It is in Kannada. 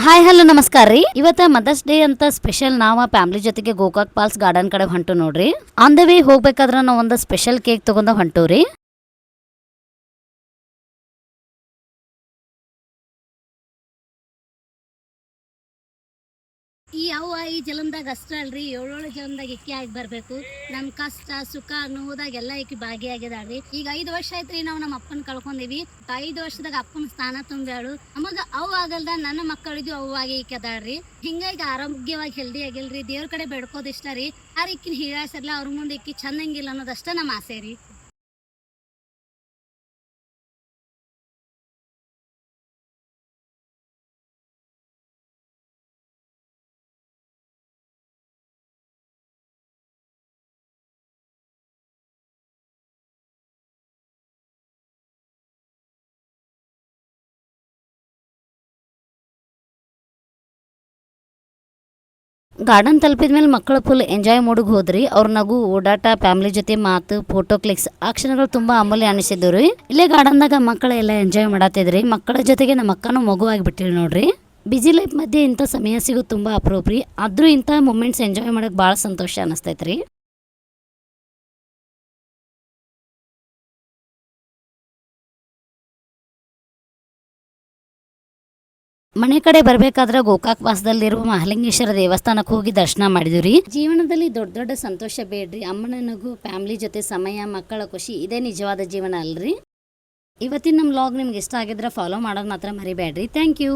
ಹಾಯ್ ಹಲೋ ನಮಸ್ಕಾರ ರೀ. ಇವತ್ತ ಮದರ್ಸ್ ಡೇ ಅಂತ ಸ್ಪೆಷಲ್ ನಾವ ಫ್ಯಾಮಿಲಿ ಜೊತೆಗೆ ಗೋಕಾಕ್ ಫಾಲ್ಸ್ ಗಾರ್ಡನ್ ಕಡೆ ಹೊಂಟು ನೋಡ್ರಿ. ಆನ್ ದ ವೇ ಹೋಗ್ಬೇಕಾದ್ರ ನಾವು ಒಂದು ಸ್ಪೆಷಲ್ ಕೇಕ್ ತಗೊಂಡ ಹೊಂಟೂರಿ. ಈ ಅವ್ವ ಈ ಜಲಮದಾಗ ಅಷ್ಟ ಅಲ್ರಿ, ಏಳೇಳು ಜಲಮದಾಗ ಇಕ್ಕಿ ಆಗಿ ಬರ್ಬೇಕು. ನಮ್ ಕಷ್ಟ ಸುಖ ನೋವುದಾಗ ಎಲ್ಲ ಇಕ್ಕಿ ಭಾಗಿಯಾಗಿದಾಳ್ರಿ. ಈಗ 5 ವರ್ಷ ಆಯ್ತ್ರಿ ನಾವು ನಮ್ಮ ಅಪ್ಪನ ಕಳ್ಕೊಂಡಿವಿ. 5 ವರ್ಷದಾಗ ಅಪ್ಪನ ಸ್ಥಾನ ತುಂಬ್ಯಾಳು. ನಮಗ ಅವ್ ಆಗಲ್ದ ನನ್ನ ಮಕ್ಕಳಿಗೂ ಅವ್ವಾಗಿ ಇಕ್ಕದಾಳ್ರಿ. ಹಿಂಗಾಗಿ ಆರೋಗ್ಯವಾಗಿ ಹೆಲ್ದಿ ಆಗಿಲ್ರಿ. ದೇವ್ರ ಕಡೆ ಬೇಡ್ಕೋದ್ ಇಷ್ಟ ರೀ. ಆರ ಇಕ್ಕಿನ ಹೀಳಾಸರ್ಲ ಅವ್ರ ಮುಂದೆ ಇಕ್ಕಿ ಚಂದಂಗಿಲ್ಲ ಅನ್ನೋದಷ್ಟ ನಮ್ಮ ಆಸೆ ರೀ. ಗಾರ್ಡನ್ ತಲುಪಿದ್ಮೇಲೆ ಮಕ್ಕಳು ಫುಲ್ ಎಂಜಾಯ್ ಮೂಡಿಗೆ ಹೋದ್ರಿ. ಅವ್ರ ನಗು, ಓಡಾಟ, ಫ್ಯಾಮಿಲಿ ಜೊತೆ ಮಾತು, ಫೋಟೋ ಕ್ಲಿಕ್ಸ್ ಆ ಕ್ಷಣಗಳು ತುಂಬಾ ಅಮೂಲ್ಯ ಅನಿಸಿದ್ದು ರೀ. ಇಲ್ಲೇ ಗಾರ್ಡನ್ದಾಗ ಮಕ್ಕಳು ಎಲ್ಲ ಎಂಜಾಯ್ ಮಾಡತ್ತಿದ್ರಿ. ಮಕ್ಕಳ ಜೊತೆಗೆ ನಮ್ಮ ಅಕ್ಕನೂ ಮಗು ಆಗಿಬಿಟ್ಟಿರಿ ನೋಡ್ರಿ. ಬಿಜಿ ಲೈಫ್ ಮಧ್ಯೆ ಇಂಥ ಸಮಯ ಸಿಗೋದು ತುಂಬಾ ಅಪ್ರೂಪ್ ರೀ. ಆದ್ರೂ ಇಂಥ ಮೂಮೆಂಟ್ಸ್ ಎಂಜಾಯ್ ಮಾಡಕ್ ಭಾಳ ಸಂತೋಷ ಅನಿಸ್ತೈತ್ರಿ. ಮನೆ ಕಡೆ ಬರ್ಬೇಕಾದ್ರೆ ಗೋಕಾಕ್ ವಾಸದಲ್ಲಿರುವ ಮಹಾಲಿಂಗೇಶ್ವರ ದೇವಸ್ಥಾನಕ್ಕೆ ಹೋಗಿ ದರ್ಶನ ಮಾಡಿದ್ವಿ. ಜೀವನದಲ್ಲಿ ದೊಡ್ಡ ದೊಡ್ಡ ಸಂತೋಷ ಬೇಡ್ರಿ. ಅಮ್ಮನ ನಗು, ಫ್ಯಾಮಿಲಿ ಜೊತೆ ಸಮಯ, ಮಕ್ಕಳ ಖುಷಿ ಇದೇ ನಿಜವಾದ ಜೀವನ ಅಲ್ರಿ. ಇವತ್ತಿನ ನಮ್ಮ ವ್ಲಾಗ್ ನಿಮ್ಗೆ ಇಷ್ಟ ಆಗಿದ್ರೆ ಫಾಲೋ ಮಾಡೋದು ಮಾತ್ರ ಮರಿಬೇಡ್ರಿ. Thank you.